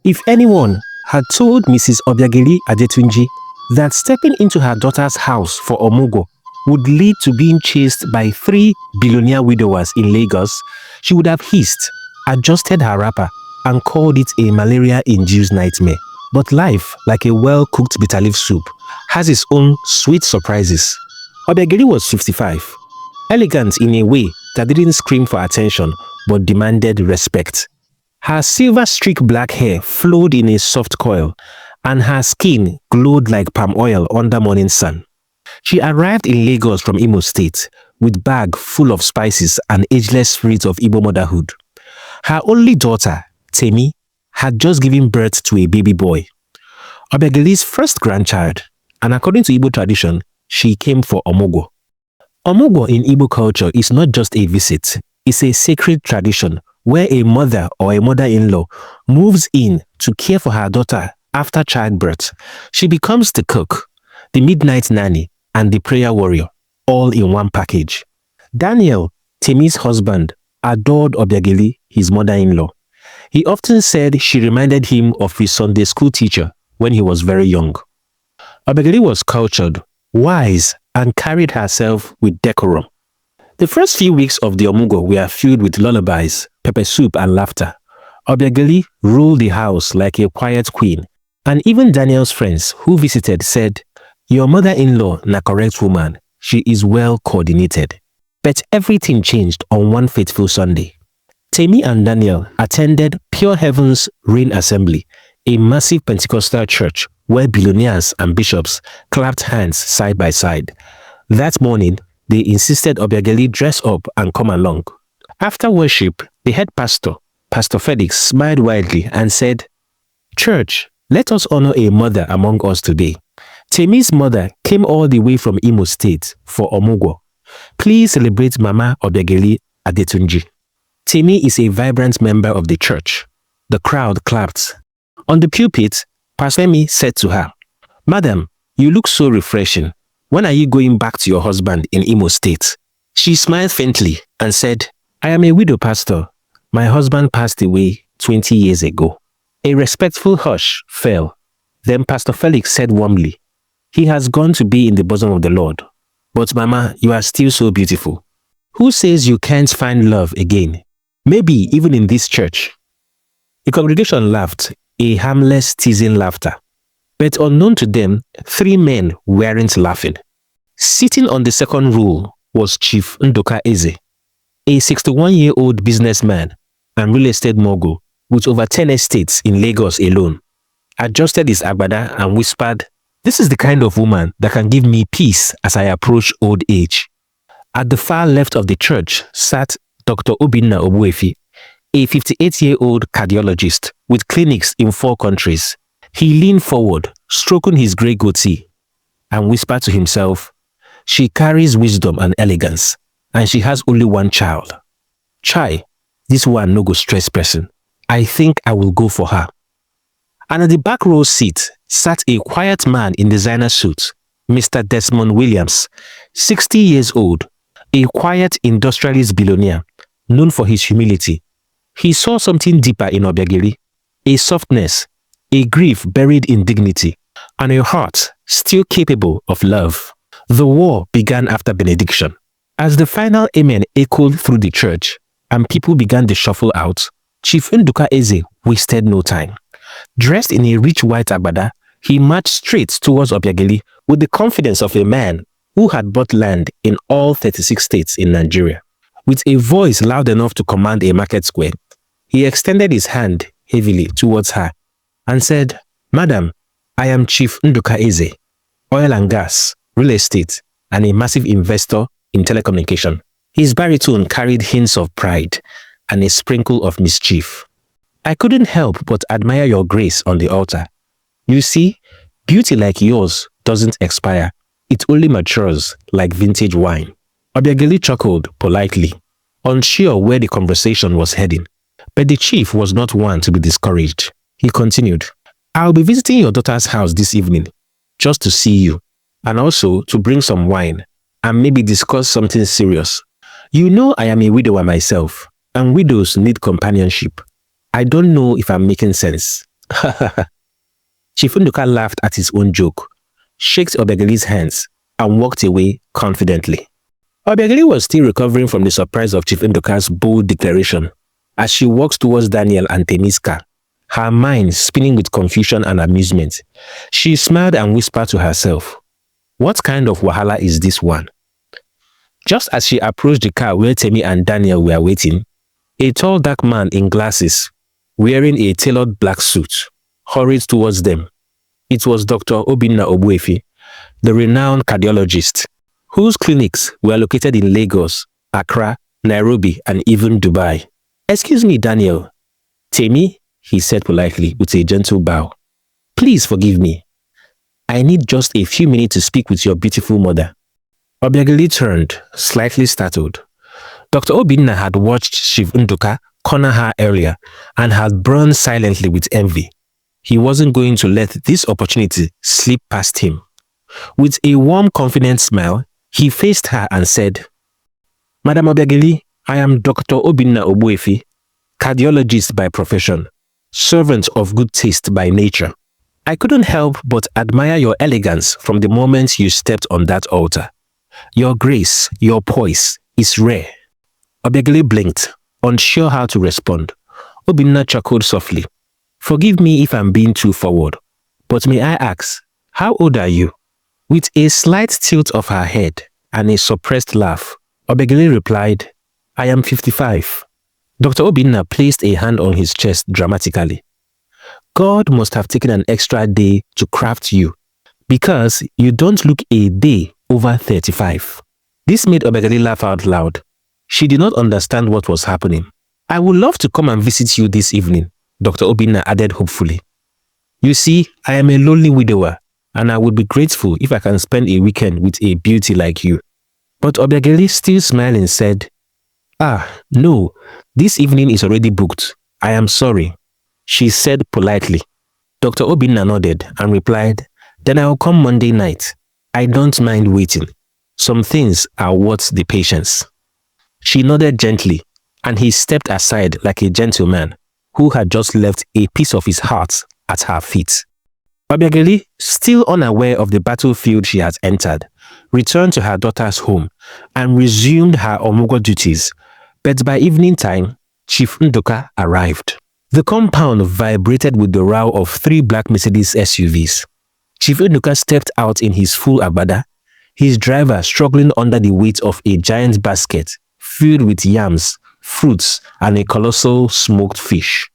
If anyone had told Mrs. Obiageli Adetunji that stepping into her daughter's house for Omugwo would lead to being chased by 3 billionaire widowers in Lagos, she would have hissed, adjusted her wrapper, and called it a malaria-induced nightmare. But life, like a well-cooked bitterleaf soup, has its own sweet surprises. Obiageli was 55, elegant in a way that didn't scream for attention but demanded respect. Her silver-streaked black hair flowed in a soft coil, and her skin glowed like palm oil under morning sun. She arrived in Lagos from Imo State with bag full of spices and ageless spirit of Igbo motherhood. Her only daughter, Temi, had just given birth to a baby boy, Obiageli's first grandchild, and according to Igbo tradition, she came for Omugwo. Omugwo in Igbo culture is not just a visit, it's a sacred tradition where a mother or a mother-in-law moves in to care for her daughter after childbirth. She becomes the cook, the midnight nanny, and the prayer warrior, all in one package. Daniel, Temi's husband, adored Obiageli, his mother-in-law. He often said she reminded him of his Sunday school teacher when he was very young. Obiageli was cultured, wise, and carried herself with decorum. The first few weeks of the Omugwo were filled with lullabies, pepper soup, and laughter. Obiageli ruled the house like a quiet queen, and even Daniel's friends who visited said, "Your mother-in-law na correct woman, she is well coordinated." But everything changed on one fateful Sunday. Temi and Daniel attended Pure Heaven's Rain Assembly, a massive Pentecostal church where billionaires and bishops clapped hands side by side. That morning, they insisted Obiageli dress up and come along. After worship, the head pastor, Pastor Felix, smiled widely and said, "Church, let us honor a mother among us today. Temi's mother came all the way from Imo State for Omugwo. Please celebrate Mama Obiageli Adetunji." Temi is a vibrant member of the church. The crowd clapped. On the pulpit, Pastor Femi said to her, "Madam, you look so refreshing. When are you going back to your husband in Imo State?" She smiled faintly and said, "I am a widow, Pastor. My husband passed away 20 years ago." A respectful hush fell. Then Pastor Felix said warmly, "He has gone to be in the bosom of the Lord. But Mama, you are still so beautiful. Who says you can't find love again? Maybe even in this church." The congregation laughed, a harmless, teasing laughter. But unknown to them, 3 men weren't laughing. Sitting on the second row was Chief Ndoka Eze, a 61-year-old businessman and real estate mogul with over 10 estates in Lagos alone. Adjusted his agbada and whispered, "This is the kind of woman that can give me peace as I approach old age." At the far left of the church sat Dr. Obinna Obuefi, a 58-year-old cardiologist with clinics in 4 countries. He leaned forward, stroking his grey goatee, and whispered to himself, "She carries wisdom and elegance, and she has only 1 child. Chai, this one no go stress person. I think I will go for her." And at the back row seat sat a quiet man in designer suit, Mr. Desmond Williams, 60 years old, a quiet industrialist billionaire, known for his humility. He saw something deeper in Obiageli, a softness, a grief buried in dignity, and a heart still capable of love. The war began after benediction. As the final amen echoed through the church and people began to shuffle out, Chief Nduka Eze wasted no time. Dressed in a rich white agbada, he marched straight towards Obiageli with the confidence of a man who had bought land in all 36 states in Nigeria. With a voice loud enough to command a market square, he extended his hand heavily towards her and said, "Madam, I am Chief Nduka Eze, oil and gas, real estate, and a massive investor in telecommunication." His baritone carried hints of pride and a sprinkle of mischief. "I couldn't help but admire your grace on the altar. You see, beauty like yours doesn't expire. It only matures like vintage wine." Obiageli chuckled politely, unsure where the conversation was heading. But the chief was not one to be discouraged. He continued, "I'll be visiting your daughter's house this evening, just to see you, and also to bring some wine, and maybe discuss something serious. You know I am a widower myself, and widows need companionship. I don't know if I'm making sense. Chief Nduka laughed at his own joke, shook Obiageli's hands, and walked away confidently. Obiageli was still recovering from the surprise of Chief Nduka's bold declaration as she walked towards Daniel and Temi's car, her mind spinning with confusion and amusement. She smiled and whispered to herself, "What kind of wahala is this one?" Just as she approached the car where Temi and Daniel were waiting, a tall dark man in glasses, wearing a tailored black suit, hurried towards them. It was Dr. Obinna Ogbuefi, the renowned cardiologist, whose clinics were located in Lagos, Accra, Nairobi, and even Dubai. "Excuse me, Daniel." "Temi," he said politely with a gentle bow. "Please forgive me. I need just a few minutes to speak with your beautiful mother." Obiageli turned, slightly startled. Dr. Obinna had watched Chief Nduka corner her earlier and had burned silently with envy. He wasn't going to let this opportunity slip past him. With a warm, confident smile, he faced her and said, "Madam Obiageli, I am Dr. Obinna Ogbuefi, cardiologist by profession, servant of good taste by nature. I couldn't help but admire your elegance from the moment you stepped on that altar. Your grace, your poise is rare." Obiageli blinked, unsure how to respond. Obinna chuckled softly. "Forgive me if I'm being too forward, but may I ask, how old are you?" With a slight tilt of her head and a suppressed laugh, Obiageli replied, "I am 55. Dr. Obinna placed a hand on his chest dramatically. "God must have taken an extra day to craft you, because you don't look a day over 35. This made Obiageli laugh out loud. She did not understand what was happening. "I would love to come and visit you this evening," Dr. Obinna added hopefully. "You see, I am a lonely widower, and I would be grateful if I can spend a weekend with a beauty like you." But Obiageli, still smiling, said, "No, this evening is already booked. I am sorry," she said politely. Dr. Obinna nodded and replied, "Then I will come Monday night. I don't mind waiting. Some things are worth the patience." She nodded gently, and he stepped aside like a gentleman who had just left a piece of his heart at her feet. Obiageli, still unaware of the battlefield she had entered, returned to her daughter's home and resumed her Omugwo duties. But by evening time, Chief Nduka arrived. The compound vibrated with the row of 3 black Mercedes SUVs. Chief Nduka stepped out in his full agbada, his driver struggling under the weight of a giant basket filled with yams, fruits, and a colossal smoked fish.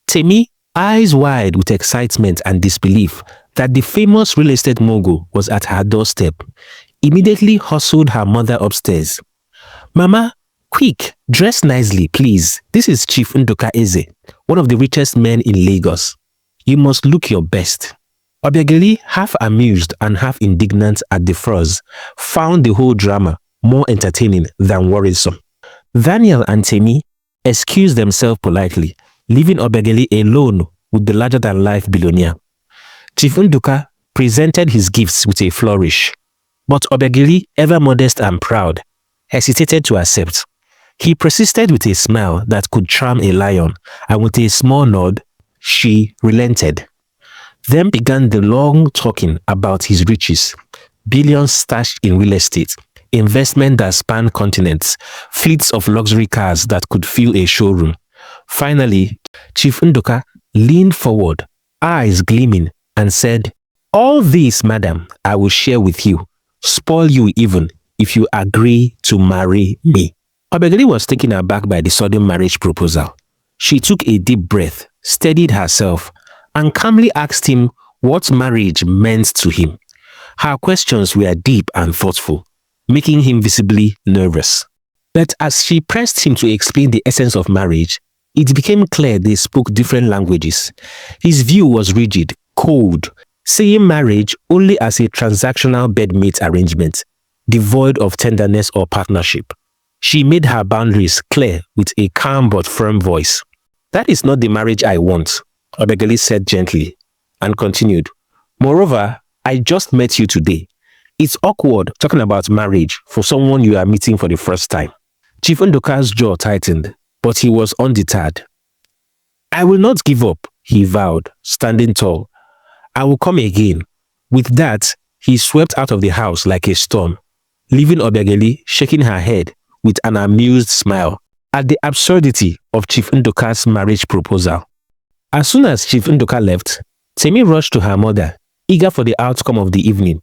Temi, eyes wide with excitement and disbelief that the famous real estate mogul was at her doorstep, immediately hustled her mother upstairs. "Mama, quick, dress nicely, please. This is Chief Nduka Eze, one of the richest men in Lagos. You must look your best." Obiageli, half amused and half indignant at the fuss, found the whole drama more entertaining than worrisome. Daniel and Temi excused themselves politely, leaving Obiageli alone with the larger-than-life billionaire. Chief Nduka presented his gifts with a flourish, but Obiageli, ever modest and proud, hesitated to accept. He persisted with a smile that could charm a lion, and with a small nod, she relented. Then began the long talking about his riches, billions stashed in real estate, investment that spanned continents, fleets of luxury cars that could fill a showroom. Finally, Chief Nduka leaned forward, eyes gleaming, and said, "All this, madam, I will share with you, spoil you even, if you agree to marry me." Obiageli was taken aback by the sudden marriage proposal. She took a deep breath, steadied herself, and calmly asked him what marriage meant to him. Her questions were deep and thoughtful, making him visibly nervous. But as she pressed him to explain the essence of marriage, it became clear they spoke different languages. His view was rigid, cold, seeing marriage only as a transactional bedmate arrangement, devoid of tenderness or partnership. She made her boundaries clear with a calm but firm voice. "That is not the marriage I want," Obiageli said gently, and continued, "Moreover, I just met you today. It's awkward talking about marriage for someone you are meeting for the first time." Chief Nduka's jaw tightened, but he was undeterred. "I will not give up. he vowed, standing tall. I will come again. With that, he swept out of the house like a storm, leaving Obiageli shaking her head with an amused smile at the absurdity of Chief Nduka's marriage proposal. As soon as Chief Nduka left, Temi rushed to her mother, eager for the outcome of the evening.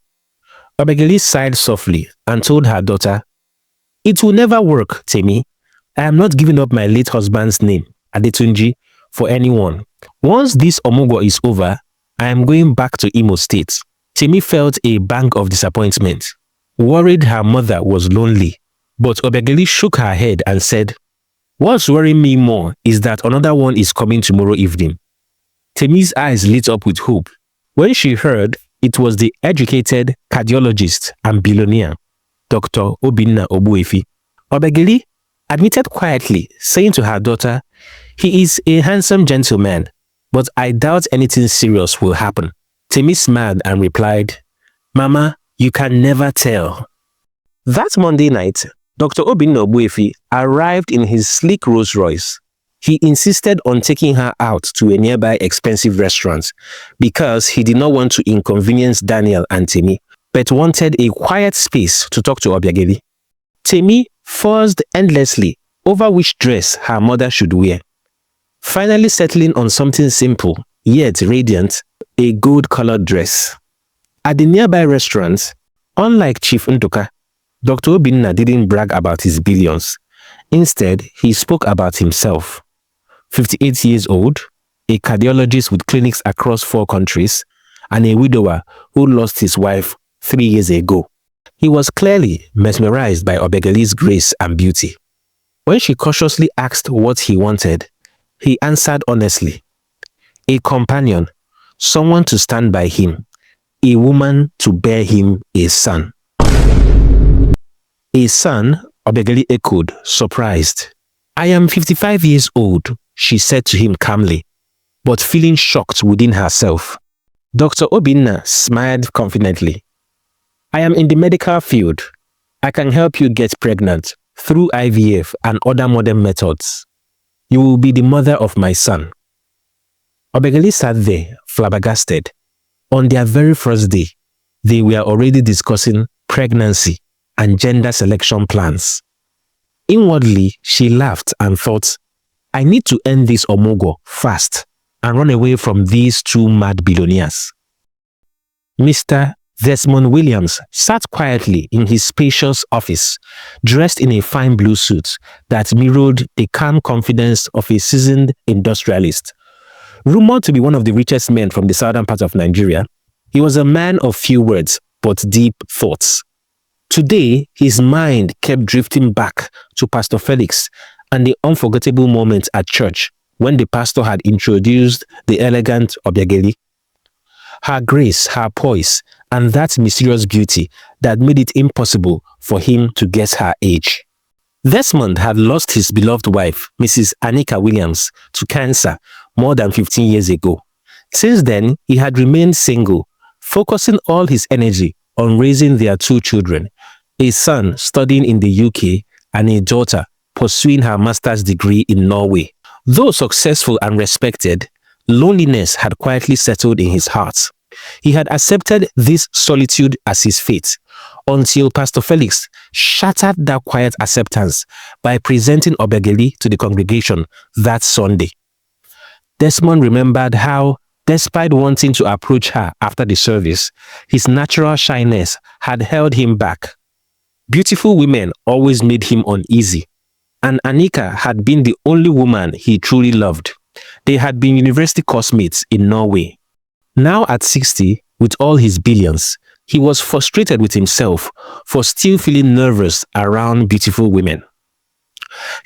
Obiageli sighed softly and told her daughter, "It will never work, Temi. I am not giving up my late husband's name, Adetunji, for anyone. Once this Omugwo is over, I am going back to Imo State." Temi felt a bank of disappointment, worried her mother was lonely. But Obiageli shook her head and said, "What's worrying me more is that another one is coming tomorrow evening." Temi's eyes lit up with hope when she heard it was the educated cardiologist and billionaire, Dr. Obinna Ogbuefi. Obiageli admitted quietly, saying to her daughter, "He is a handsome gentleman, but I doubt anything serious will happen." Temi smiled and replied, "Mama, you can never tell." That Monday night, Dr. Obinna Ogbuefi arrived in his sleek Rolls Royce. He insisted on taking her out to a nearby expensive restaurant because he did not want to inconvenience Daniel and Temi, but wanted a quiet space to talk to Obiageli. Temi fussed endlessly over which dress her mother should wear, finally settling on something simple yet radiant, a gold-colored dress. At the nearby restaurant, unlike Chief Nduka, Dr. Obinna didn't brag about his billions. Instead, he spoke about himself. 58 years old, a cardiologist with clinics across 4 countries, and a widower who lost his wife 3 years ago. He was clearly mesmerized by Obiageli's grace and beauty. When she cautiously asked what he wanted, he answered honestly, a companion, someone to stand by him, a woman to bear him a son. A son, Obiageli echoed, surprised. "I am 55 years old," she said to him calmly, but feeling shocked within herself. Dr. Obinna smiled confidently. "I am in the medical field. I can help you get pregnant through IVF and other modern methods. You will be the mother of my son." Obiageli sat there, flabbergasted. On their very first day, they were already discussing pregnancy and gender selection plans. Inwardly, she laughed and thought, I need to end this Omugwo fast and run away from these 2 mad billionaires. Mr. Desmond Williams sat quietly in his spacious office, dressed in a fine blue suit that mirrored the calm confidence of a seasoned industrialist. Rumored to be one of the richest men from the southern part of Nigeria, he was a man of few words but deep thoughts. Today, his mind kept drifting back to Pastor Felix and the unforgettable moment at church when the pastor had introduced the elegant Obiageli. Her grace, her poise, and that mysterious beauty that made it impossible for him to guess her age. Desmond had lost his beloved wife, Mrs. Anika Williams, to cancer more than 15 years ago. Since then, he had remained single, focusing all his energy on raising their 2 children, a son studying in the UK and a daughter pursuing her master's degree in Norway. Though successful and respected, loneliness had quietly settled in his heart. He had accepted this solitude as his fate, until Pastor Felix shattered that quiet acceptance by presenting Obiageli to the congregation that Sunday. Desmond remembered how, despite wanting to approach her after the service, his natural shyness had held him back. Beautiful women always made him uneasy, and Anika had been the only woman he truly loved. They had been university classmates in Norway. Now at 60, with all his billions, he was frustrated with himself for still feeling nervous around beautiful women.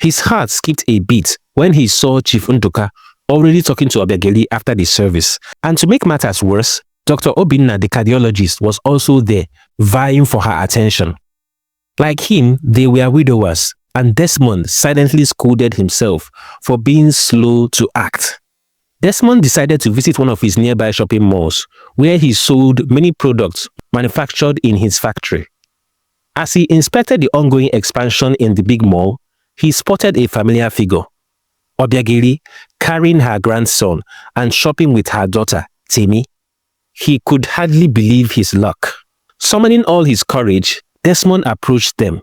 His heart skipped a beat when he saw Chief Nduka already talking to Obiageli after the service. And to make matters worse, Dr. Obinna, the cardiologist, was also there, vying for her attention. Like him, they were widowers, and Desmond silently scolded himself for being slow to act. Desmond decided to visit one of his nearby shopping malls, where he sold many products manufactured in his factory. As he inspected the ongoing expansion in the big mall, he spotted a familiar figure. Obiageli, carrying her grandson, and shopping with her daughter, Temi. He could hardly believe his luck. Summoning all his courage, Desmond approached them.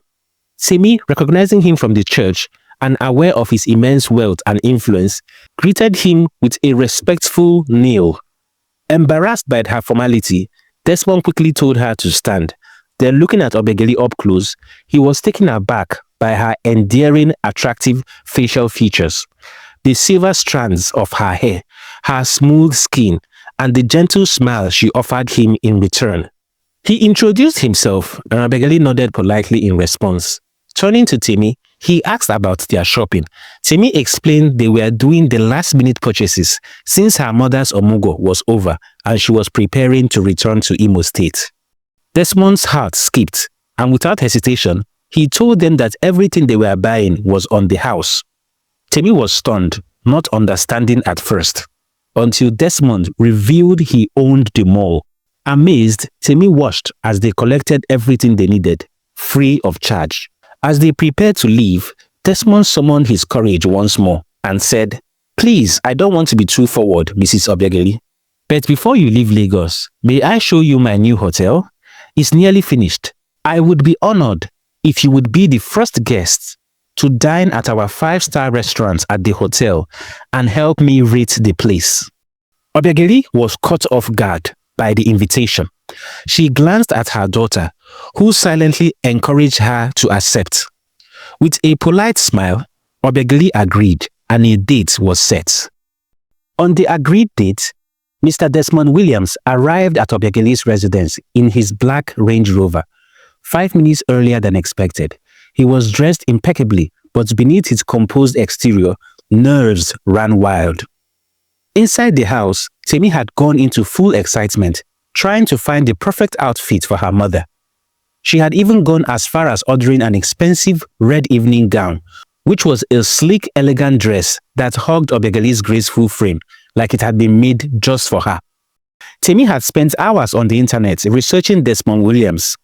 Temi, recognizing him from the church and aware of his immense wealth and influence, greeted him with a respectful kneel. Embarrassed by her formality, Desmond quickly told her to stand. Then, looking at Obiageli up close, he was taken aback by her endearing, attractive facial features. The silver strands of her hair, her smooth skin, and the gentle smile she offered him in return. He introduced himself, and Obiageli nodded politely in response. Turning to Temi, he asked about their shopping. Temi explained they were doing the last-minute purchases since her mother's Omugwo was over and she was preparing to return to Imo State. Desmond's heart skipped, and without hesitation, he told them that everything they were buying was on the house. Temi was stunned, not understanding at first, until Desmond revealed he owned the mall. Amazed, Temi watched as they collected everything they needed, free of charge. As they prepared to leave, Desmond summoned his courage once more and said, "Please, I don't want to be too forward, Mrs. Obiageli. But before you leave Lagos, may I show you my new hotel? It's nearly finished. I would be honored if you would be the first guest to dine at our 5-star restaurant at the hotel and help me rate the place." Obiageli was caught off guard by the invitation. She glanced at her daughter, who silently encouraged her to accept. With a polite smile, Obiageli agreed, and a date was set. On the agreed date, Mr. Desmond Williams arrived at Obiageli's residence in his black Range Rover, 5 minutes earlier than expected. He was dressed impeccably, but beneath his composed exterior, nerves ran wild. Inside the house, Temi had gone into full excitement, trying to find the perfect outfit for her mother. She had even gone as far as ordering an expensive red evening gown, which was a sleek, elegant dress that hugged Obiageli's graceful frame like it had been made just for her. Temi had spent hours on the internet researching Desmond Williams.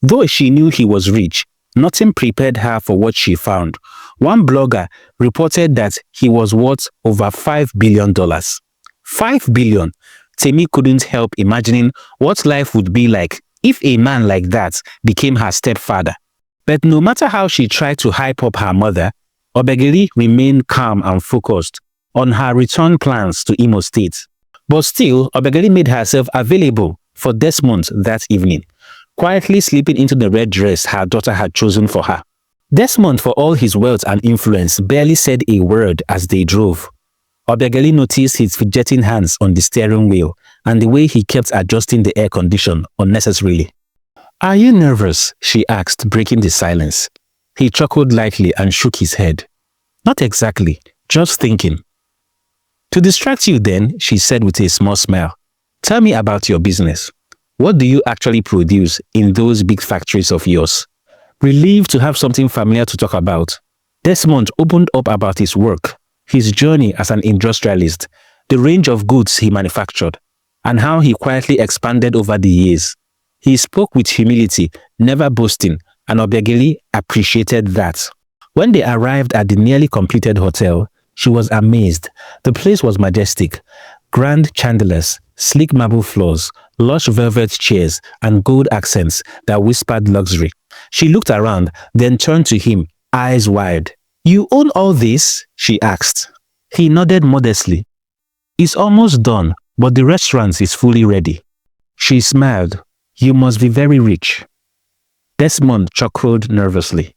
Though she knew he was rich, nothing prepared her for what she found. One blogger reported that he was worth over $5 billion. $5 billion! Temi couldn't help imagining what life would be like if a man like that became her stepfather. But no matter how she tried to hype up her mother, Obiageli remained calm and focused on her return plans to Imo State. But still, Obiageli made herself available for Desmond that evening, quietly slipping into the red dress her daughter had chosen for her. Desmond, for all his wealth and influence, barely said a word as they drove. Obiageli noticed his fidgeting hands on the steering wheel and the way he kept adjusting the air condition unnecessarily. "Are you nervous?" she asked, breaking the silence. He chuckled lightly and shook his head. "Not exactly, just thinking." "To distract you then," she said with a small smile, "tell me about your business. What do you actually produce in those big factories of yours?" Relieved to have something familiar to talk about, Desmond opened up about his work, his journey as an industrialist, the range of goods he manufactured, and how he quietly expanded over the years. He spoke with humility, never boasting, and Obiageli appreciated that. When they arrived at the nearly completed hotel, she was amazed. The place was majestic. Grand chandeliers, sleek marble floors, lush velvet chairs, and gold accents that whispered luxury. She looked around, then turned to him, eyes wide. "You own all this?" she asked. He nodded modestly. "It's almost done, but the restaurant is fully ready." She smiled. "You must be very rich." Desmond chuckled nervously.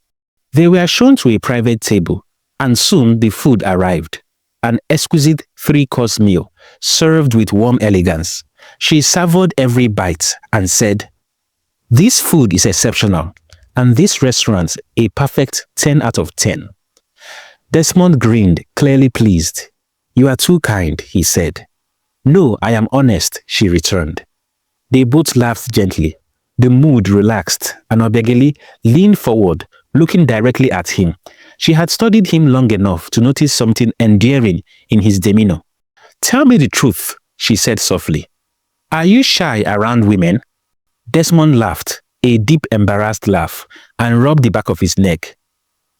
They were shown to a private table, and soon the food arrived. An exquisite 3-course meal, served with warm elegance. She savored every bite and said, "This food is exceptional, and this restaurant a perfect 10 out of 10. Desmond grinned, clearly pleased. "You are too kind," he said. "No, I am honest," she returned. They both laughed gently. The mood relaxed, and Obiageli leaned forward, looking directly at him. She had studied him long enough to notice something endearing in his demeanor. "Tell me the truth," she said softly. "Are you shy around women?" Desmond laughed, a deep, embarrassed laugh, and rubbed the back of his neck.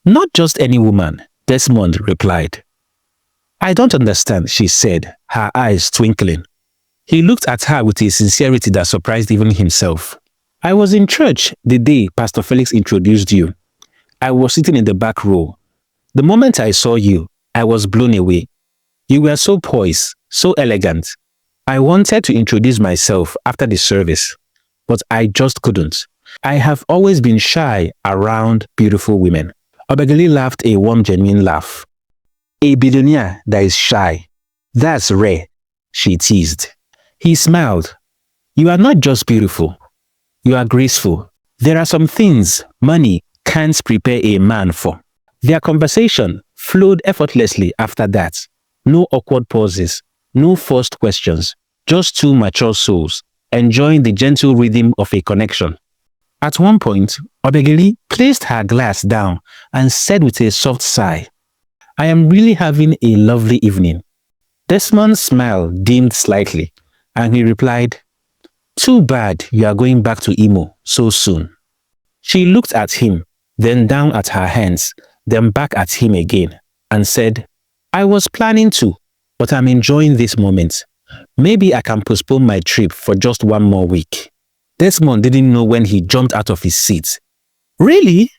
"Not just any woman," Desmond replied. I don't understand, she said, her eyes twinkling. He looked at her with a sincerity that surprised even himself. I was in church the day Pastor Felix introduced you. I was sitting in the back row. The moment I saw you, I was blown away. You were so poised, so elegant. I wanted to introduce myself after the service, but I just couldn't. I have always been shy around beautiful women. Obiageli laughed a warm, genuine laugh. A billionaire that is shy. That's rare, she teased. He smiled. You are not just beautiful. You are graceful. There are some things money can't prepare a man for. Their conversation flowed effortlessly after that. No awkward pauses, no forced questions, just two mature souls enjoying the gentle rhythm of a connection. At one point, Obiageli placed her glass down and said with a soft sigh, I am really having a lovely evening. Desmond's smile dimmed slightly, and he replied, Too bad you are going back to Imo so soon. She looked at him, then down at her hands, then back at him again, and said, I was planning to, but I'm enjoying this moment. Maybe I can postpone my trip for just one more week. Desmond didn't know when he jumped out of his seat. Really?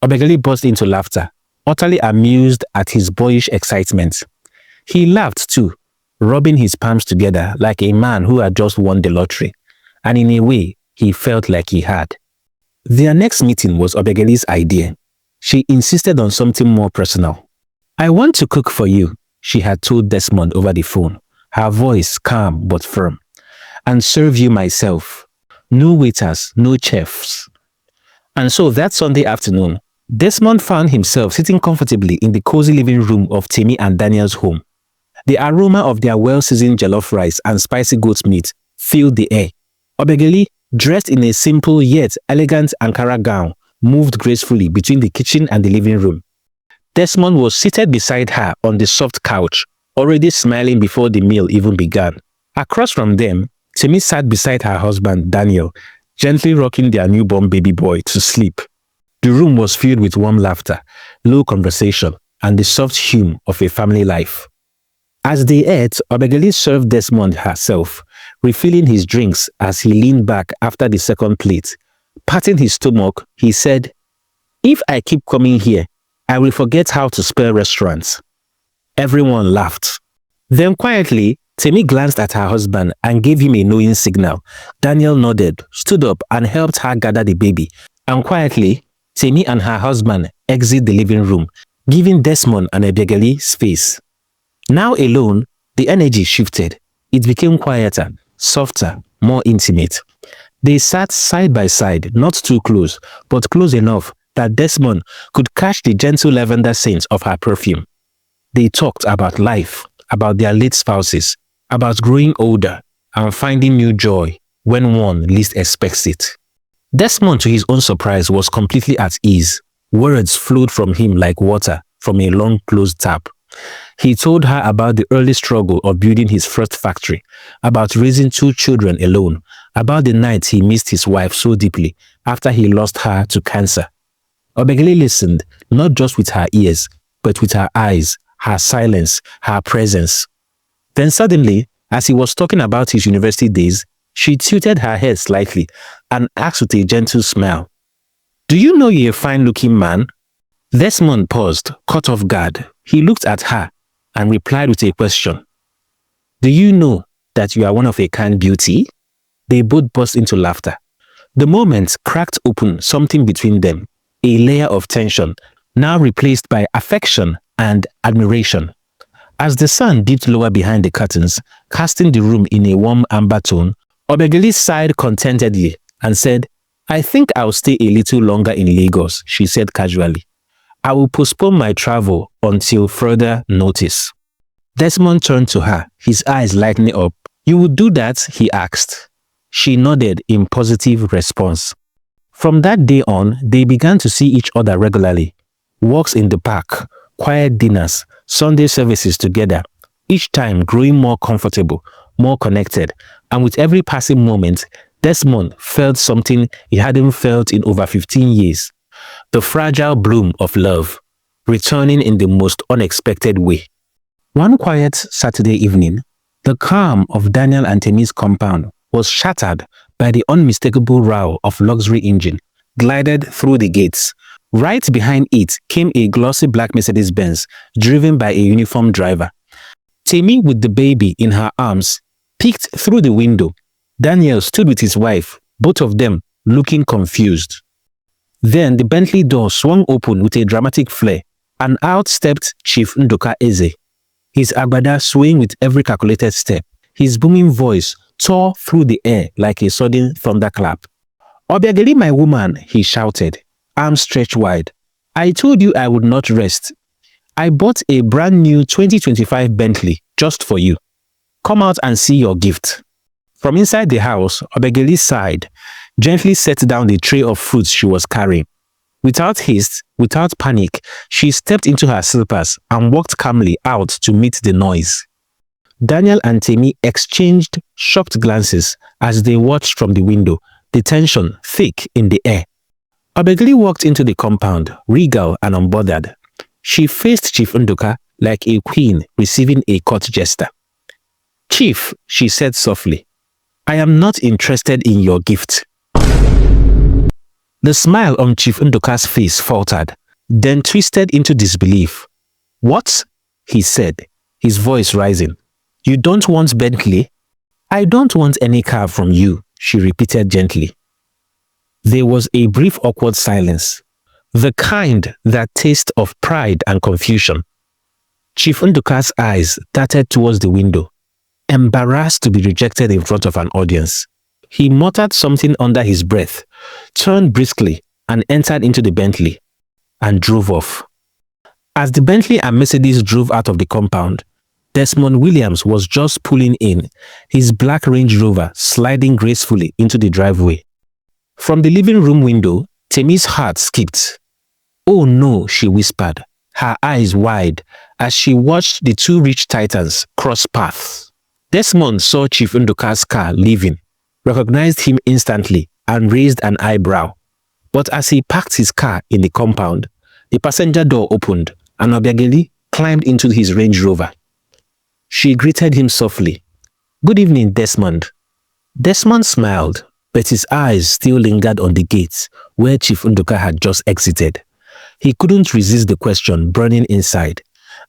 Obiageli burst into laughter, utterly amused at his boyish excitement. He laughed too, rubbing his palms together like a man who had just won the lottery, and in a way, he felt like he had. Their next meeting was Obiageli's idea. She insisted on something more personal. I want to cook for you, she had told Desmond over the phone, her voice calm but firm, and serve you myself. No waiters, no chefs. And so that Sunday afternoon, Desmond found himself sitting comfortably in the cozy living room of Temi and Daniel's home. The aroma of their well-seasoned jollof rice and spicy goat meat filled the air. Obiageli, dressed in a simple yet elegant Ankara gown, moved gracefully between the kitchen and the living room. Desmond was seated beside her on the soft couch, already smiling before the meal even began. Across from them, Temi sat beside her husband, Daniel, gently rocking their newborn baby boy to sleep. The room was filled with warm laughter, low conversation, and the soft hum of a family life. As they ate, Obiageli served Desmond herself, refilling his drinks as he leaned back after the second plate. Patting his stomach, he said, If I keep coming here, I will forget how to spell restaurants. Everyone laughed. Then quietly, Temi glanced at her husband and gave him a knowing signal. Daniel nodded, stood up and helped her gather the baby. And quietly, Temi and her husband exit the living room, giving Desmond and Obiageli space. Now alone, the energy shifted. It became quieter, softer, more intimate. They sat side by side, not too close, but close enough that Desmond could catch the gentle lavender scent of her perfume. They talked about life, about their late spouses, about growing older and finding new joy when one least expects it. Desmond, to his own surprise, was completely at ease. Words flowed from him like water from a long-closed tap. He told her about the early struggle of building his first factory, about raising 2 children alone, about the nights he missed his wife so deeply after he lost her to cancer. Obiageli listened, not just with her ears, but with her eyes, her silence, her presence. Then suddenly, as he was talking about his university days, she tilted her head slightly and asked with a gentle smile, Do you know you're a fine-looking man? Desmond paused, caught off guard. He looked at her and replied with a question. Do you know that you are one of a kind beauty? They both burst into laughter. The moment cracked open something between them, a layer of tension, now replaced by affection and admiration. As the sun dipped lower behind the curtains, casting the room in a warm amber tone, Obiageli sighed contentedly and said, I think I'll stay a little longer in Lagos, she said casually. I will postpone my travel until further notice. Desmond turned to her, his eyes lighting up. You would do that? He asked. She nodded in positive response. From that day on, they began to see each other regularly. Walks in the park, quiet dinners, Sunday services together, each time growing more comfortable, more connected, and with every passing moment, Desmond felt something he hadn't felt in over 15 years. The fragile bloom of love, returning in the most unexpected way. One quiet Saturday evening, the calm of Daniel and Temi's compound was shattered by the unmistakable roar of luxury engine glided through the gates. Right behind it came a glossy black Mercedes-Benz driven by a uniformed driver. Temi, with the baby in her arms, peeked through the window. Daniel stood with his wife, both of them looking confused. Then the Bentley door swung open with a dramatic flair, and out stepped Chief Nduka Eze. His agbada swaying with every calculated step. His booming voice tore through the air like a sudden thunderclap. "Obiageli, my woman," he shouted, arms stretched wide. "I told you I would not rest. I bought a brand new 2025 Bentley just for you. Come out and see your gift." From inside the house, Obiageli sighed, gently set down the tray of fruits she was carrying. Without haste, without panic, she stepped into her slippers and walked calmly out to meet the noise. Daniel and Temi exchanged shocked glances as they watched from the window, the tension thick in the air. Obiageli walked into the compound, regal and unbothered. She faced Chief Nduka like a queen receiving a court jester. "Chief," she said softly, "I am not interested in your gift." The smile on Chief Nduka's face faltered, then twisted into disbelief. "What?" he said, his voice rising. "You don't want Bentley?" "I don't want any car from you," she repeated gently. There was a brief awkward silence, the kind that tastes of pride and confusion. Chief Nduka's eyes darted towards the window, embarrassed to be rejected in front of an audience. He muttered something under his breath, turned briskly and entered into the Bentley and drove off. As the Bentley and Mercedes drove out of the compound, Desmond Williams was just pulling in, his black Range Rover sliding gracefully into the driveway. From the living room window, Temi's heart skipped. "Oh no," she whispered, her eyes wide as she watched the two rich titans cross paths. Desmond saw Chief Nduka's car leaving, recognized him instantly and raised an eyebrow. But as he parked his car in the compound, the passenger door opened and Obiageli climbed into his Range Rover. She greeted him softly. "Good evening, Desmond." Desmond smiled, but his eyes still lingered on the gate where Chief Nduka had just exited. He couldn't resist the question burning inside,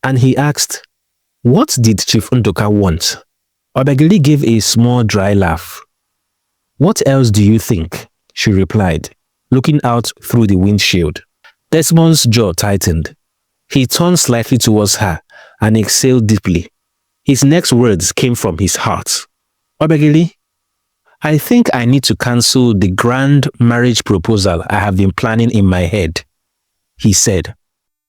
and he asked, "What did Chief Nduka want?" Obiageli gave a small dry laugh. "What else do you think?" she replied, looking out through the windshield. Desmond's jaw tightened. He turned slightly towards her and exhaled deeply. His next words came from his heart. "Obiageli, I think I need to cancel the grand marriage proposal I have been planning in my head," he said,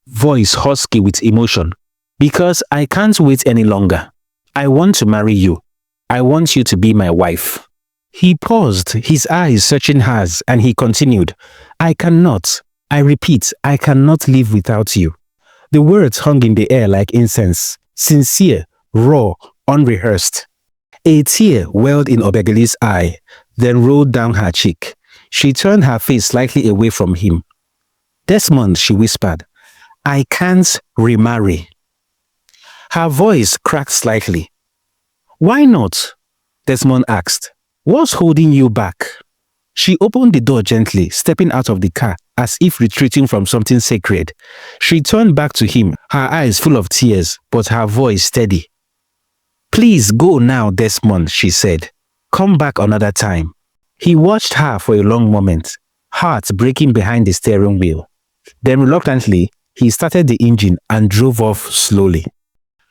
voice husky with emotion, "because I can't wait any longer. I want to marry you. I want you to be my wife." He paused, his eyes searching hers, and he continued, "I cannot. I repeat, I cannot live without you." The words hung in the air like incense, sincere, raw, unrehearsed. A tear welled in Obiageli's eye, then rolled down her cheek. She turned her face slightly away from him. "Desmond," she whispered, "I can't remarry." Her voice cracked slightly. "Why not?" Desmond asked. "What's holding you back?" She opened the door gently, stepping out of the car as if retreating from something sacred. She turned back to him, her eyes full of tears, but her voice steady. "Please go now, Desmond," she said. "Come back another time." He watched her for a long moment, heart breaking behind the steering wheel. Then reluctantly, he started the engine and drove off slowly.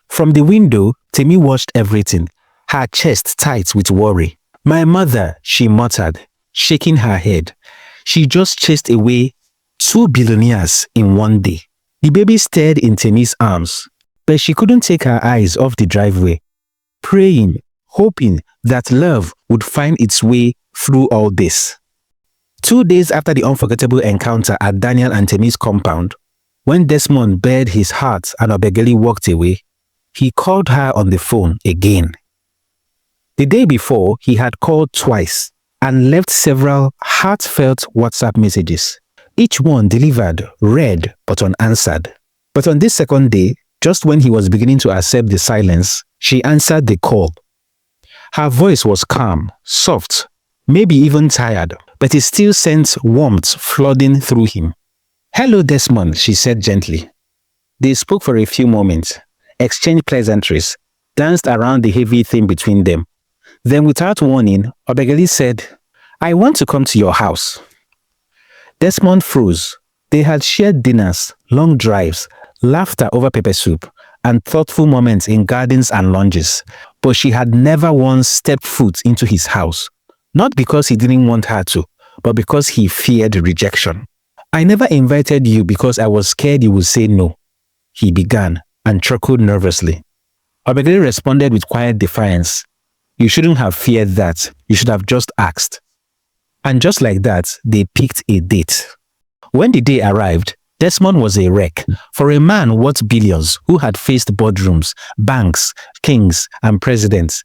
From the window, Temi watched everything, her chest tight with worry. "My mother," she muttered, shaking her head. She just chased away 2 billionaires in one day. The baby stared in Temi's arms, but she couldn't take her eyes off the driveway, praying, hoping that love would find its way through all this. 2 days after the unforgettable encounter at Daniel and Temi's compound, when Desmond bared his heart and Obiageli walked away, he called her on the phone again. The day before, he had called twice and left several heartfelt WhatsApp messages, each one delivered, read, but unanswered. But on this second day, Just when he was beginning to accept the silence, she answered the call. Her voice was calm, soft, maybe even tired, but it still sent warmth flooding through him. "Hello, Desmond," she said gently. They spoke for a few moments, exchanged pleasantries, danced around the heavy thing between them. Then, without warning, Obiageli said, "I want to come to your house." Desmond froze. They had shared dinners, long drives, laughter over pepper soup, and thoughtful moments in gardens and lounges, but she had never once stepped foot into his house, not because he didn't want her to, but because he feared rejection. "I never invited you because I was scared you would say no," he began, and chuckled nervously. Obiageli responded with quiet defiance. "You shouldn't have feared that. You should have just asked." And just like that, they picked a date. When the day arrived, Desmond was a wreck. For a man worth billions who had faced boardrooms, banks, kings, and presidents,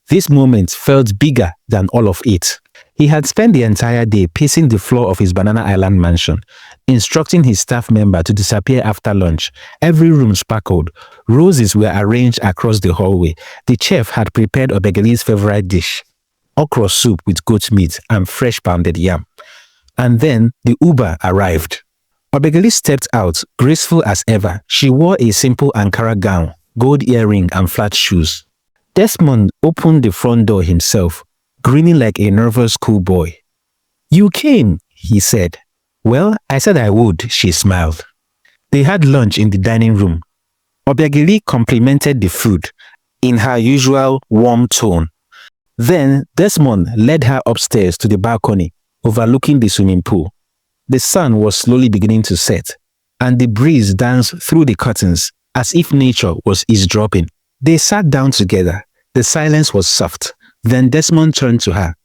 this moment felt bigger than all of it. He had spent the entire day pacing the floor of his Banana Island mansion, instructing his staff member to disappear after lunch. Every room sparkled. Roses were arranged across the hallway. The chef had prepared Obiageli's favorite dish, okra soup with goat meat and fresh pounded yam. And then the Uber arrived. Obiageli stepped out, graceful as ever. She wore a simple Ankara gown, gold earring and flat shoes. Desmond opened the front door himself, grinning like a nervous schoolboy. "You came," he said. "Well, I said I would," she smiled. They had lunch in the dining room. Obiageli complimented the food in her usual warm tone. Then Desmond led her upstairs to the balcony overlooking the swimming pool. The sun was slowly beginning to set, and the breeze danced through the curtains as if nature was eavesdropping. They sat down together. The silence was soft. Then Desmond turned to her.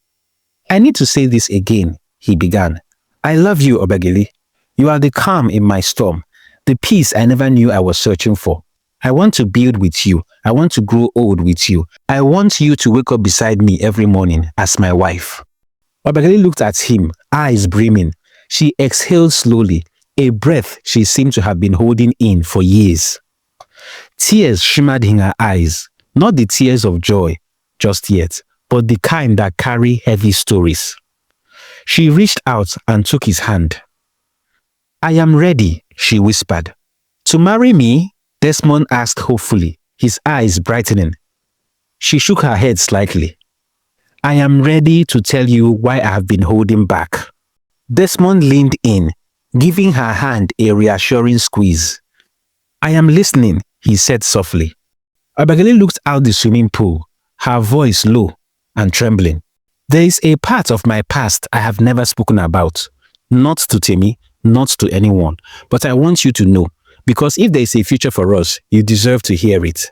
"I need to say this again," he began. "I love you, Obiageli. You are the calm in my storm, the peace I never knew I was searching for. I want to build with you. I want to grow old with you. I want you to wake up beside me every morning as my wife." Obiageli looked at him, eyes brimming. She exhaled slowly, a breath she seemed to have been holding in for years. Tears shimmered in her eyes, not the tears of joy just yet, but the kind that carry heavy stories. She reached out and took his hand. "I am ready," she whispered. "To marry me?" Desmond asked hopefully, his eyes brightening. She shook her head slightly. "I am ready to tell you why I have been holding back." Desmond leaned in, giving her hand a reassuring squeeze. "I am listening," he said softly. Obiageli looked out the swimming pool, her voice low and trembling. "There is a part of my past I have never spoken about. Not to Temi, not to anyone. But I want you to know, because if there is a future for us, you deserve to hear it.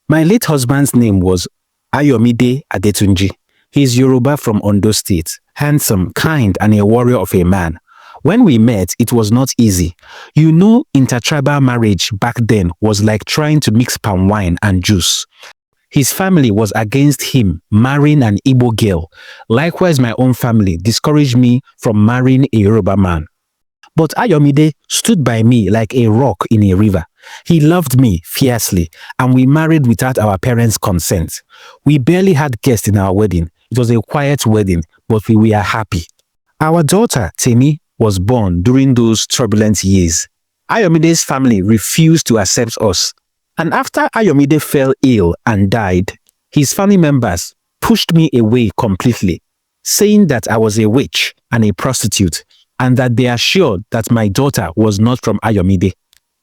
My late husband's name was Ayomide Adetunji. He is Yoruba from Ondo State, handsome, kind, and a warrior of a man. When we met, it was not easy. You know, intertribal marriage back then was like trying to mix palm wine and juice. His family was against him marrying an Igbo girl. Likewise, my own family discouraged me from marrying a Yoruba man. But Ayomide stood by me like a rock in a river. He loved me fiercely, and we married without our parents' consent. We barely had guests in our wedding. It was a quiet wedding, but we were happy. Our daughter, Temi, was born during those turbulent years. Ayomide's family refused to accept us. And after Ayomide fell ill and died, his family members pushed me away completely, saying that I was a witch and a prostitute, and that they are sure that my daughter was not from Ayomide,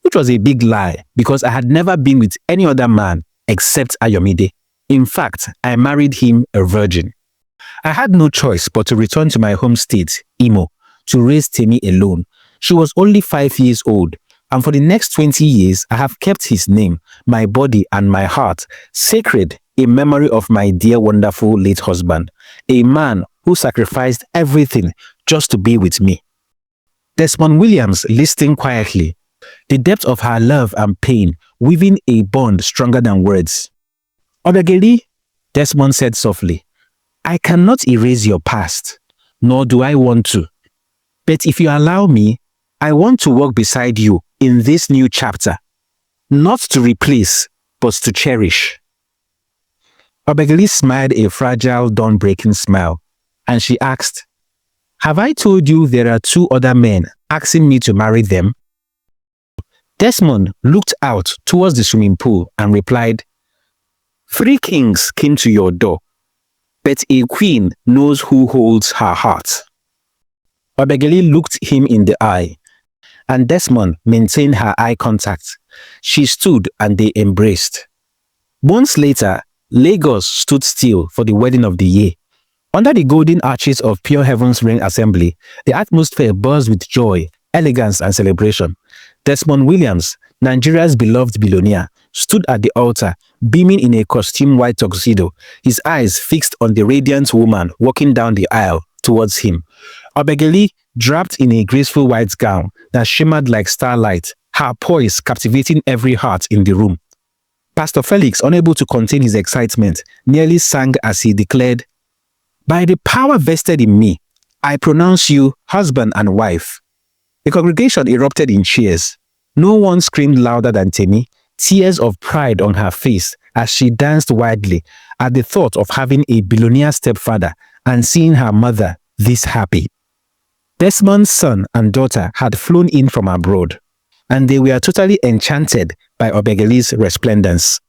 which was a big lie because I had never been with any other man except Ayomide. In fact, I married him a virgin. I had no choice but to return to my home state, Imo, to raise Temi alone. She was only 5 years old, and for the next 20 years, I have kept his name, my body, and my heart sacred in memory of my dear, wonderful late husband, a man who sacrificed everything just to be with me. Desmond Williams listened quietly, the depth of her love and pain weaving a bond stronger than words. Obiageli, Desmond said softly, I cannot erase your past, nor do I want to. But if you allow me, I want to walk beside you in this new chapter. not to replace, but to cherish. Obiageli smiled a fragile, dawn-breaking smile, and she asked, "Have I told you there are 2 other men asking me to marry them?" Desmond looked out towards the swimming pool and replied, "3 kings came to your door, but a queen knows who holds her heart." Obiageli looked him in the eye, and Desmond maintained her eye contact. She stood and they embraced. Months later, Lagos stood still for the wedding of the year. Under the golden arches of Pure Heaven's Ring Assembly, the atmosphere buzzed with joy, elegance, and celebration. Desmond Williams, Nigeria's beloved billionaire, stood at the altar, beaming in a costume white tuxedo, his eyes fixed on the radiant woman walking down the aisle towards him. Obiageli, draped in a graceful white gown that shimmered like starlight, her poise captivating every heart in the room. Pastor Felix, unable to contain his excitement, nearly sang as he declared, "By the power vested in me, I pronounce you husband and wife." The congregation erupted in cheers. No one screamed louder than Temi, tears of pride on her face as she danced wildly at the thought of having a billionaire stepfather and seeing her mother this happy. Desmond's son and daughter had flown in from abroad, and they were totally enchanted by Obiageli's resplendence.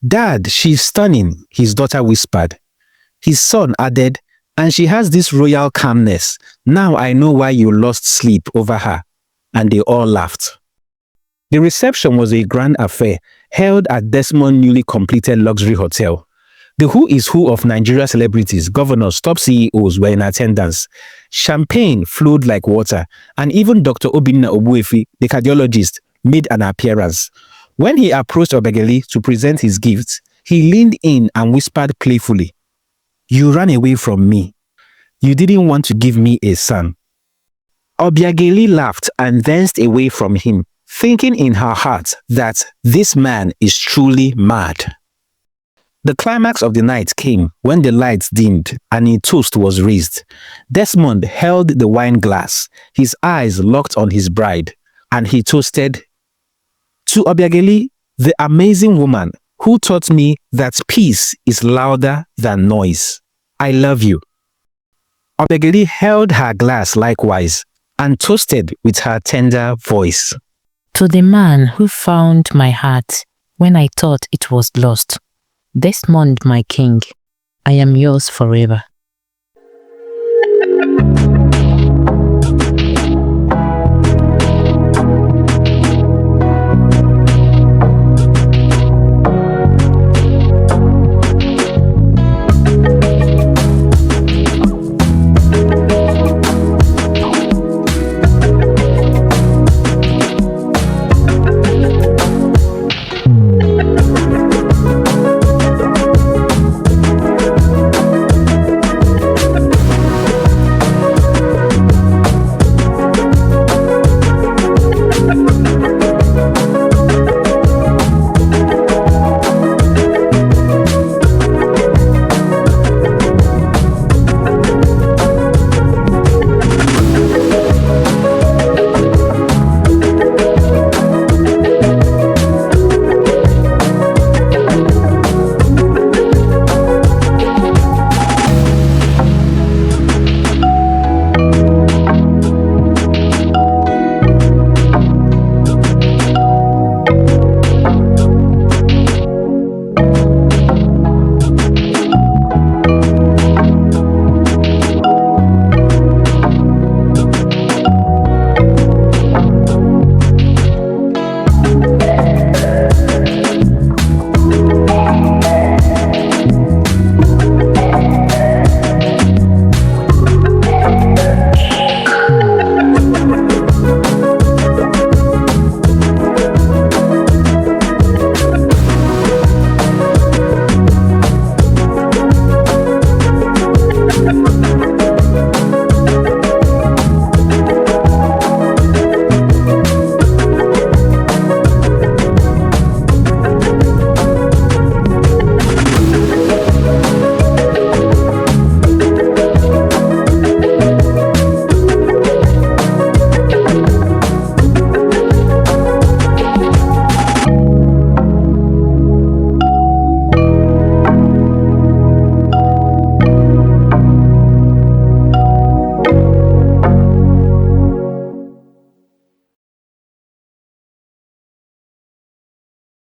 "Dad, she's stunning," his daughter whispered. His son added, "And she has this royal calmness. Now I know why you lost sleep over her." And they all laughed. The reception was a grand affair held at Desmond's newly completed luxury hotel. The who is who of Nigeria celebrities, governors, top CEOs were in attendance. Champagne flowed like water, and even Dr. Obinna Ogbuefi, the cardiologist, made an appearance. When he approached Obiageli to present his gifts, he leaned in and whispered playfully, "You ran away from me. You didn't want to give me a son." Obiageli laughed and danced away from him, thinking in her heart that this man is truly mad. The climax of the night came when the lights dimmed and a toast was raised. Desmond held the wine glass, his eyes locked on his bride, and he toasted, "To Obiageli, the amazing woman who taught me that peace is louder than noise. I love you." Obiageli held her glass likewise and toasted with her tender voice. "To the man who found my heart when I thought it was lost. Desmond, my king, I am yours forever."